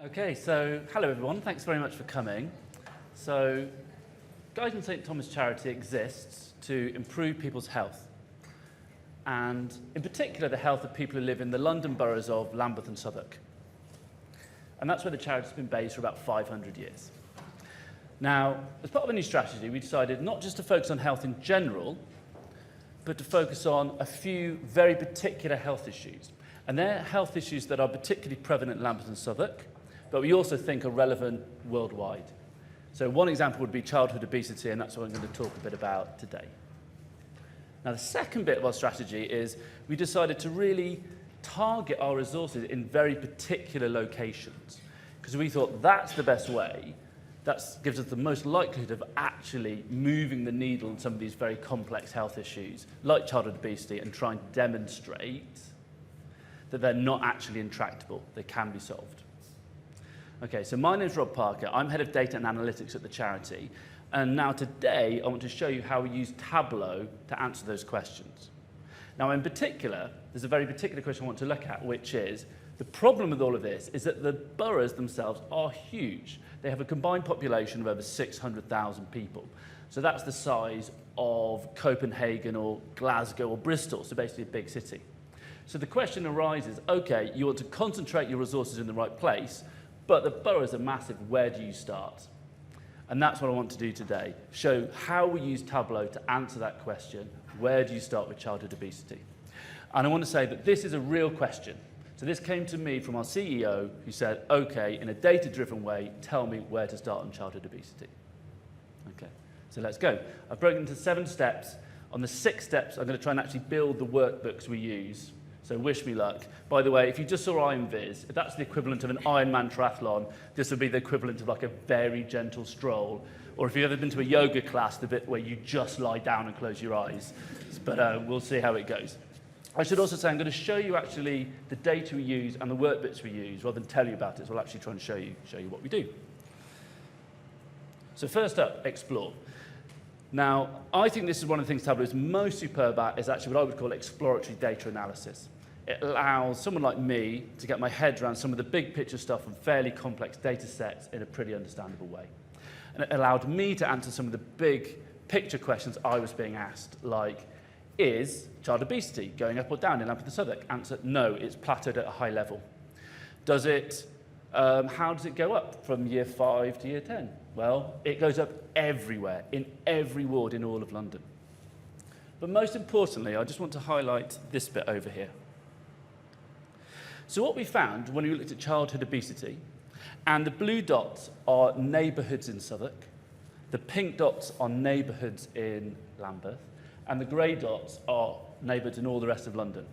Okay, so hello everyone, thanks very much for coming. So Guy's and St Thomas Charity exists to improve people's health, and in particular the health of people who live in the London boroughs of Lambeth and Southwark. And that's where the charity's been based for about 500 years. Now, as part of a new strategy, we decided not just to focus on health in general, but to focus on a few very particular health issues. And they're health issues that are particularly prevalent in Lambeth and Southwark, but we also think are relevant worldwide. So one example would be childhood obesity, and that's what I'm going to talk a bit about today. Now, the second bit of our strategy is we decided to really target our resources in very particular locations, because we thought that's the best way. That gives us the most likelihood of actually moving the needle on some of these very complex health issues, like childhood obesity, and trying to demonstrate that they're not actually intractable, they can be solved. Okay, so my name's Rob Parker. I'm head of data and analytics at the charity. And now today, I want to show you how we use Tableau to answer those questions. Now, in particular, there's a very particular question I want to look at, which is, the problem with all of this is that the boroughs themselves are huge. They have a combined population of over 600,000 people. So that's the size of Copenhagen or Glasgow or Bristol, so basically a big city. So the question arises, okay, you want to concentrate your resources in the right place, but the boroughs are massive. Where do you start? And that's what I want to do today, show how we use Tableau to answer that question. Where do you start with childhood obesity? And I want to say that this is a real question. So this came to me from our CEO, who said, okay, in a data-driven way, tell me where to start on childhood obesity. Okay, so let's go. I've broken into 7 steps. On the 6 steps, I'm going to try and actually build the workbooks we use. So wish me luck. By the way, if you just saw IronViz, if that's the equivalent of an Ironman triathlon, this would be the equivalent of like a very gentle stroll. Or if you've ever been to a yoga class, the bit where you just lie down and close your eyes. But we'll see how it goes. I should also say I'm going to show you actually the data we use and the workbooks we use, rather than tell you about it. So I'll actually try and show you what we do. So first up, explore. Now, I think this is one of the things Tableau is most superb at, is actually what I would call exploratory data analysis. It allows someone like me to get my head around some of the big picture stuff from fairly complex data sets in a pretty understandable way. And it allowed me to answer some of the big picture questions I was being asked, like, is child obesity going up or down in Lambeth and Southwark? Answer, no, it's plateaued at a high level. Does it, how does it go up from year 5 to year 10? Well, it goes up everywhere, in every ward in all of London. But most importantly, I just want to highlight this bit over here. So what we found when we looked at childhood obesity, and the blue dots are neighbourhoods in Southwark, the pink dots are neighbourhoods in Lambeth, and the grey dots are neighbourhoods in all the rest of London.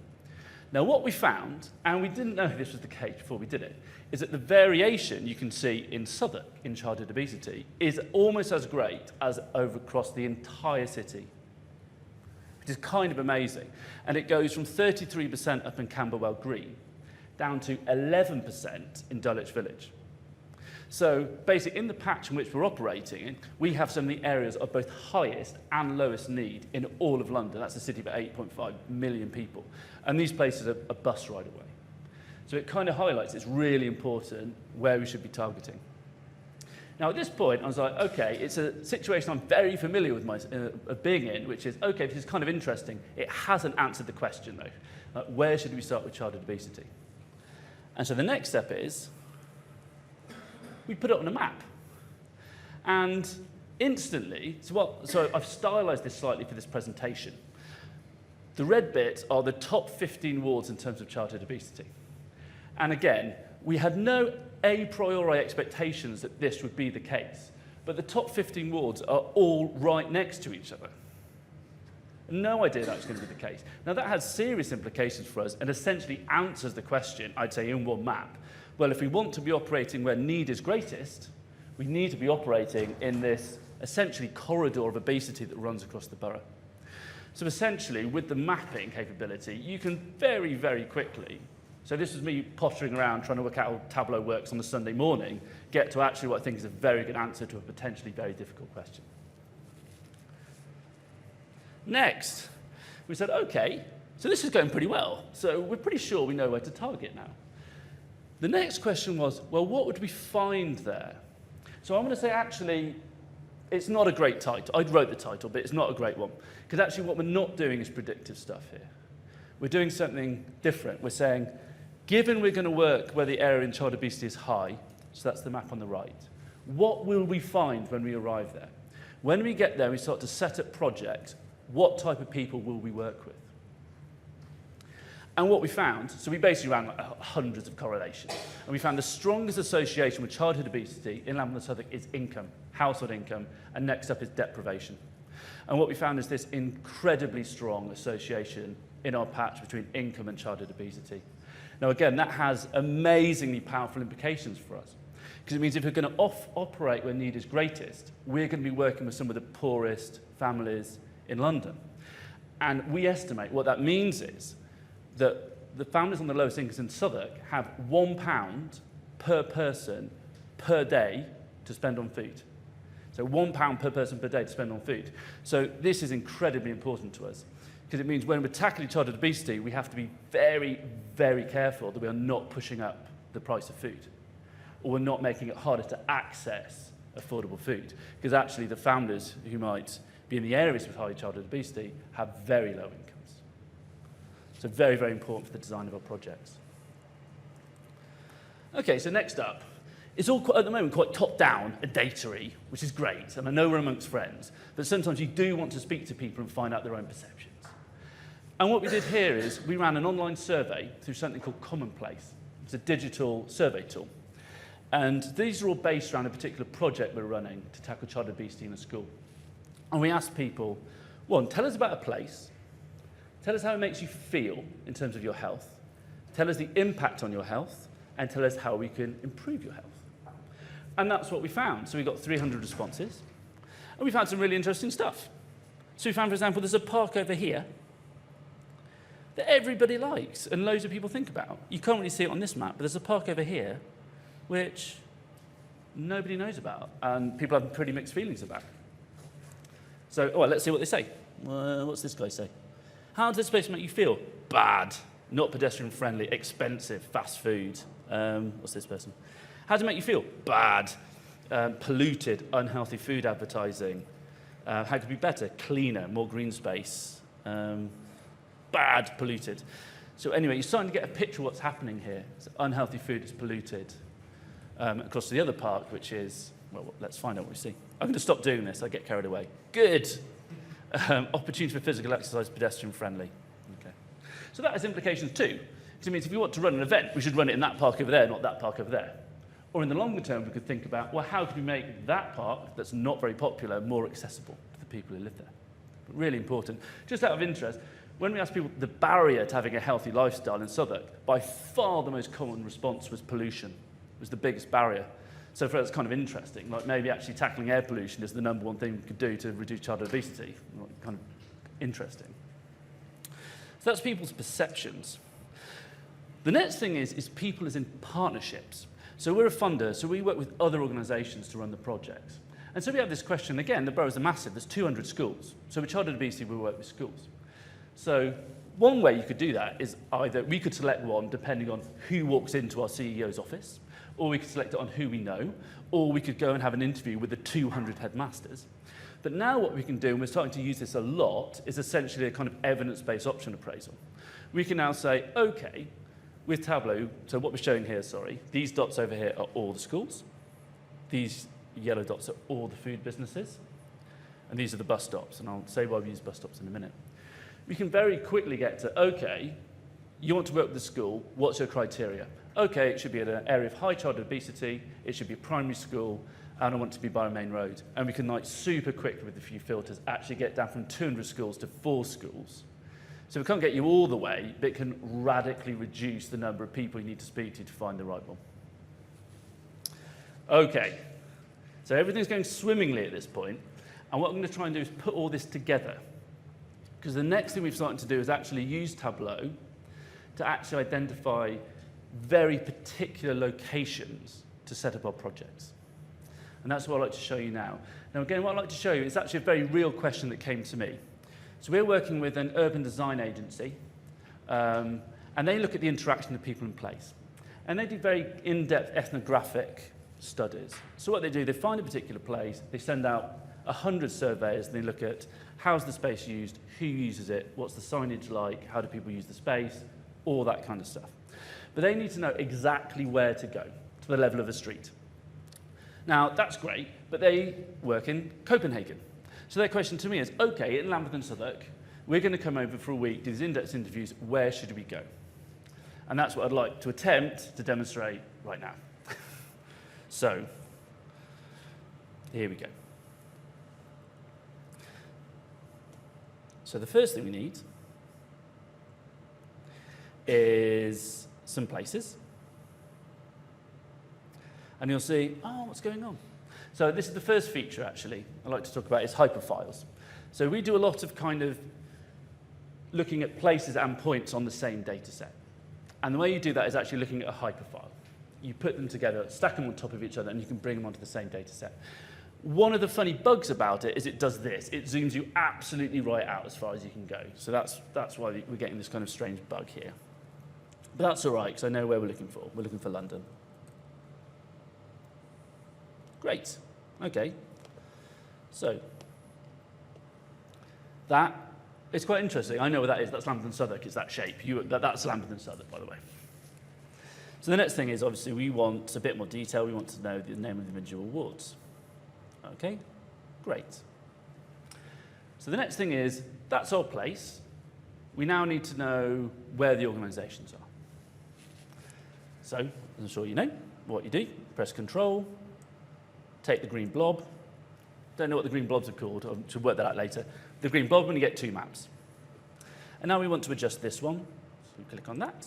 Now what we found, and we didn't know this was the case before we did it, is that the variation you can see in Southwark in childhood obesity is almost as great as over across the entire city, which is kind of amazing. And it goes from 33% up in Camberwell Green down to 11% in Dulwich Village. So basically, in the patch in which we're operating in, we have some of the areas of both highest and lowest need in all of London. That's a city of 8.5 million people. And these places are a bus ride away. So it kind of highlights it's really important where we should be targeting. Now, at this point, I was like, okay, it's a situation I'm very familiar with of being in, which is, okay, this is kind of interesting. It hasn't answered the question, though. Where should we start with childhood obesity? And so the next step is, we put it on a map. And instantly, so I've stylized this slightly for this presentation. The red bits are the top 15 wards in terms of childhood obesity. And again, we had no a priori expectations that this would be the case, but the top 15 wards are all right next to each other. No idea that was going to be the case. Now that has serious implications for us and essentially answers the question, I'd say, in one map. Well, if we want to be operating where need is greatest, we need to be operating in this essentially corridor of obesity that runs across the borough. So essentially, with the mapping capability, you can very, very quickly, so this is me pottering around trying to work out how Tableau works on a Sunday morning, get to actually what I think is a very good answer to a potentially very difficult question. Next, we said, okay, so this is going pretty well. So we're pretty sure we know where to target now. The next question was, well, what would we find there? So I'm going to say, actually, it's not a great title. I wrote the title, but it's not a great one. Because actually what we're not doing is predictive stuff here. We're doing something different. We're saying, given we're going to work where the area in child obesity is high, so that's the map on the right, what will we find when we arrive there? When we get there, we start to set up projects. What type of people will we work with? And what we found, so we basically ran like hundreds of correlations, and we found the strongest association with childhood obesity in Lambeth and Southwark is income, household income, and next up is deprivation. And what we found is this incredibly strong association in our patch between income and childhood obesity. Now again, that has amazingly powerful implications for us, because it means if we're going to operate where need is greatest, we're going to be working with some of the poorest families in London. And we estimate what that means is that the families on the lowest incomes in Southwark have £1 per person per day to spend on food. So £1 per person per day to spend on food. So this is incredibly important to us, because it means when we're tackling childhood obesity, we have to be very, very careful that we are not pushing up the price of food, or we're not making it harder to access affordable food, because actually the families who might be in the areas with high childhood obesity have very low incomes. So very, very important for the design of our projects. Okay, so next up, it's all at the moment quite top-down and data-y, which is great, and I know we're amongst friends, but sometimes you do want to speak to people and find out their own perceptions. And what we did here is we ran an online survey through something called Commonplace. It's a digital survey tool. And these are all based around a particular project we're running to tackle child obesity in a school. And we asked people, one, tell us about a place, tell us how it makes you feel in terms of your health, tell us the impact on your health, and tell us how we can improve your health. And that's what we found. So we got 300 responses, and we found some really interesting stuff. So we found, for example, there's a park over here that everybody likes and loads of people think about. You can't really see it on this map, but there's a park over here which nobody knows about, and people have pretty mixed feelings about. So, well, let's see what they say. What's this guy say? How does this place make you feel? Bad, not pedestrian friendly, expensive, fast food. What's this person? How does it make you feel? Bad, polluted, unhealthy food advertising. How could it be better? Cleaner, more green space. Bad, polluted. So anyway, you're starting to get a picture of what's happening here. So unhealthy food is polluted. Across to the other park, which is, well, let's find out what we see. I'm going to stop doing this. I get carried away. Good. Opportunity for physical exercise, pedestrian friendly. Okay. So that has implications too. Because it means if we want to run an event, we should run it in that park over there, not that park over there. Or in the longer term, we could think about, well, how can we make that park that's not very popular more accessible to the people who live there? But really important. Just out of interest, when we asked people the barrier to having a healthy lifestyle in Southwark, by far the most common response was pollution. It was the biggest barrier. So for us, it's kind of interesting. Like maybe actually tackling air pollution is the number one thing we could do to reduce childhood obesity. Kind of interesting. So that's people's perceptions. The next thing is people as in partnerships. So we're a funder, so we work with other organisations to run the projects. And so we have this question, again, the boroughs are massive, there's 200 schools. So with childhood obesity, we work with schools. So one way you could do that is either we could select one depending on who walks into our CEO's office, or we could select it on who we know, or we could go and have an interview with the 200 headmasters. But now what we can do, and we're starting to use this a lot, is essentially a kind of evidence-based option appraisal. We can now say, okay, with Tableau, so what we're showing here, these dots over here are all the schools, these yellow dots are all the food businesses, and these are the bus stops, and I'll say why we use bus stops in a minute. We can very quickly get to, okay, you want to work with the school, what's your criteria? Okay, it should be at an area of high childhood obesity, it should be a primary school, and I want it to be by a main road. And we can, like, super quickly with a few filters, actually get down from 200 schools to 4 schools. So we can't get you all the way, but it can radically reduce the number of people you need to speak to find the right one. Okay, so everything's going swimmingly at this point, and what I'm going to try and do is put all this together. Because the next thing we've started to do is actually use Tableau to actually identify very particular locations to set up our projects. And that's what I'd like to show you now. Now again, what I'd like to show you is actually a very real question that came to me. So we're working with an urban design agency, and they look at the interaction of people in place. And they do very in-depth ethnographic studies. So what they do, they find a particular place, they send out 100 surveys, and they look at how's the space used, who uses it, what's the signage like, how do people use the space, all that kind of stuff. But they need to know exactly where to go, to the level of a street. Now, that's great, but they work in Copenhagen. So their question to me is, okay, in Lambeth and Southwark, we're going to come over for a week, do these in-depth interviews, where should we go? And that's what I'd like to attempt to demonstrate right now. So, here we go. So the first thing we need is some places. And you'll see, oh, what's going on? So this is the first feature, actually, I'd like to talk about is hyperfiles. So we do a lot of kind of looking at places and points on the same data set. And the way you do that is actually looking at a hyperfile. You put them together, stack them on top of each other, and you can bring them onto the same data set. One of the funny bugs about it is it does this. It zooms you absolutely right out as far as you can go. So that's why we're getting this kind of strange bug here. But that's all right, because I know where we're looking for. We're looking for London. Great. Okay. So that is quite interesting. I know what that is. That's Lambeth and Southwark. It's that shape. That's Lambeth and Southwark, by the way. So the next thing is, obviously, we want a bit more detail. We want to know the name of the individual wards. Okay, great. So the next thing is, that's our place. We now need to know where the organisations are. So, as I'm sure you know, what you do, press Control, take the green blob. Don't know what the green blobs are called. I should work that out later. The green blob, when you get 2 maps. And now we want to adjust this one. So we click on that.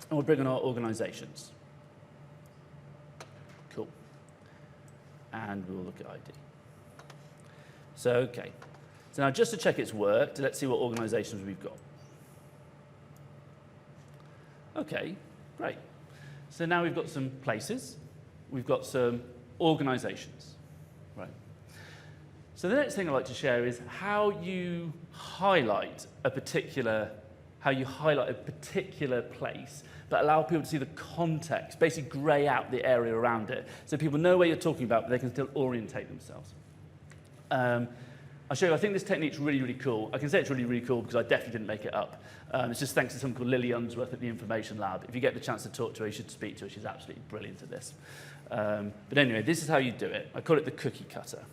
And we'll bring on our organisations. Cool. And we'll look at ID. So, okay. So now just to check it's worked, let's see what organisations we've got. Okay, great. So now we've got some places. We've got some organisations. Right. So the next thing I'd like to share is how you highlight a particular place, but allow people to see the context, basically grey out the area around it, so people know where you're talking about, but they can still orientate themselves. I'll show you, I think this technique's really, really cool. I can say it's really, really cool because I definitely didn't make it up. It's just thanks to someone called Lily Unsworth at the Information Lab. If you get the chance to talk to her, you should speak to her. She's absolutely brilliant at this. But anyway, this is how you do it. I call it the cookie cutter.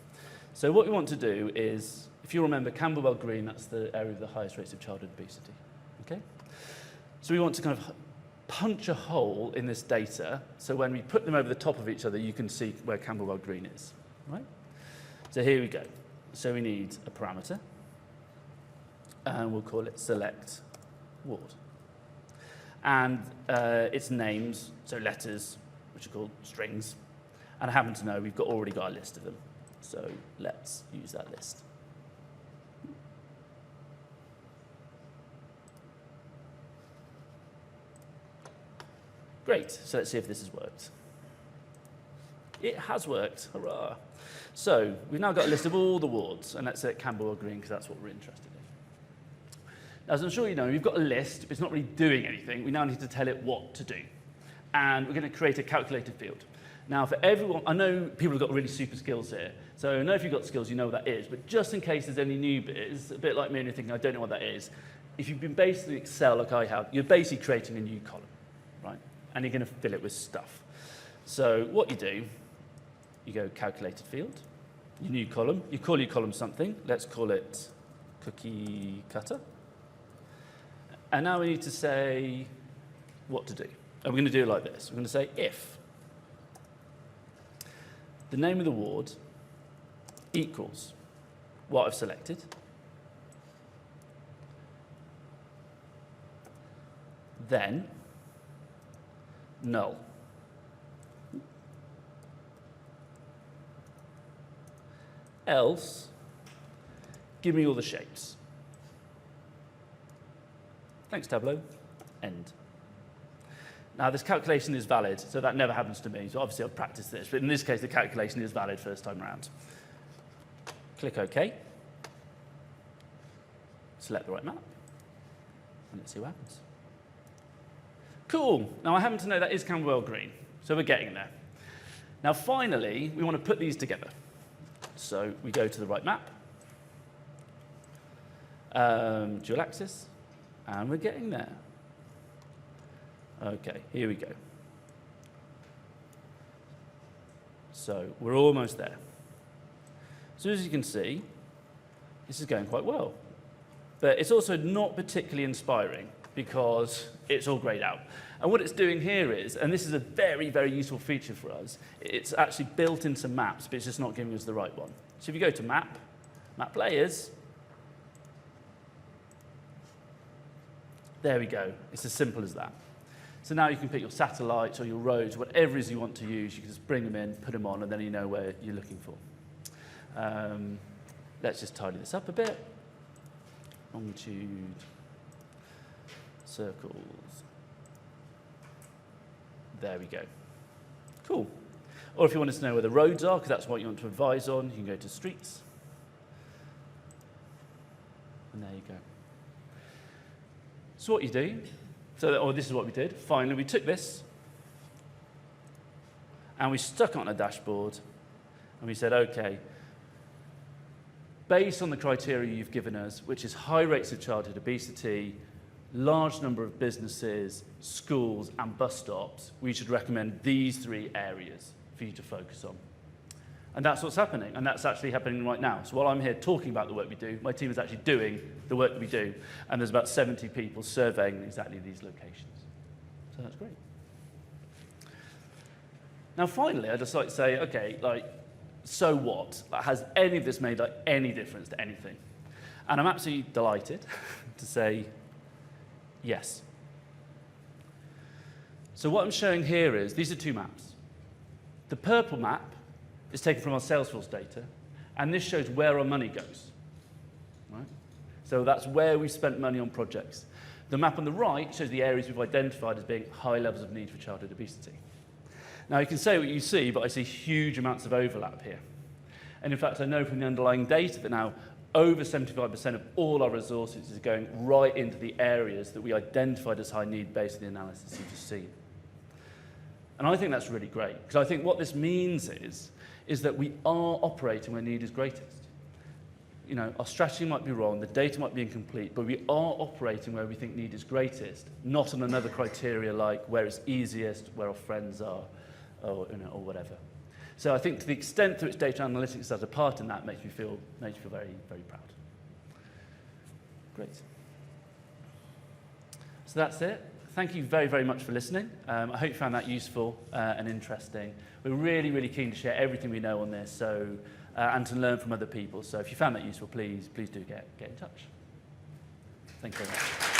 So what we want to do is, if you remember Camberwell Green, that's the area with the highest rates of childhood obesity. Okay? So we want to kind of punch a hole in this data, so when we put them over the top of each other, you can see where Camberwell Green is. Right? So here we go. So we need a parameter, and we'll call it select ward. And its names, so letters, which are called strings. And I happen to know we've already got a list of them. So let's use that list. Great, so let's see if this has worked. It has worked, hurrah. So we've now got a list of all the wards, and let's say Camberwell Green, because that's what we're interested in. Now, as I'm sure you know, we've got a list, but it's not really doing anything. We now need to tell it what to do. And we're going to create a calculated field. Now, for everyone, I know people have got really super skills here, so I know if you've got skills, you know what that is, but just in case there's any newbies, a bit like me and you're thinking, I don't know what that is, if you've been basically Excel like I have, you're basically creating a new column, right? And you're going to fill it with stuff. So what you do, you go calculated field, your new column, you call your column something, let's call it cookie cutter. And now we need to say what to do. And we're going to do it like this. We're going to say if the name of the ward equals what I've selected, then null. Else, give me all the shapes. Thanks, Tableau. End. Now, this calculation is valid, so that never happens to me. So obviously, I've practiced this, but in this case, the calculation is valid first time around. Click OK. Select the right map, and let's see what happens. Cool. Now, I happen to know that is Camberwell Green, so we're getting there. Now, finally, we want to put these together. So we go to the right map, dual axis, and we're getting there. Okay, here we go. So we're almost there. So as you can see, this is going quite well. But it's also not particularly inspiring because it's all grayed out. And what it's doing here is, and this is a very, very useful feature for us, it's actually built into maps, but it's just not giving us the right one. So if you go to map, map layers, there we go. It's as simple as that. So now you can pick your satellites or your roads, whatever it is you want to use, you can just bring them in, put them on, and then you know where you're looking for. Let's just tidy this up a bit. Longitude, circles. There we go. Cool. Or if you wanted to know where the roads are, because that's what you want to advise on, you can go to streets. And there you go. So what you do, this is what we did. Finally, we took this and we stuck it on a dashboard and we said, okay, based on the criteria you've given us, which is high rates of childhood obesity, large number of businesses, schools, and bus stops, we should recommend these 3 areas for you to focus on. And that's what's happening, and that's actually happening right now. So while I'm here talking about the work we do, my team is actually doing the work that we do, and there's about 70 people surveying exactly these locations. So that's great. Now finally, I'd just like to say, okay, so what? Has any of this made any difference to anything? And I'm absolutely delighted to say yes. So what I'm showing here is, these are 2 maps. The purple map is taken from our Salesforce data, and this shows where our money goes. Right? So that's where we spent money on projects. The map on the right shows the areas we've identified as being high levels of need for childhood obesity. Now, you can say what you see, but I see huge amounts of overlap here. And in fact, I know from the underlying data that now over 75% of all our resources is going right into the areas that we identified as high need based on the analysis you've just seen. And I think that's really great, because I think what this means is that we are operating where need is greatest. You know, our strategy might be wrong, the data might be incomplete, but we are operating where we think need is greatest, not on another criteria like where it's easiest, where our friends are, or whatever. So I think to the extent to which data analytics has a part in that makes me feel very, very proud. Great. So that's it. Thank you very, very much for listening. I hope you found that useful and interesting. We're really, really keen to share everything we know on this, and to learn from other people. So if you found that useful, please do get in touch. Thank you very much.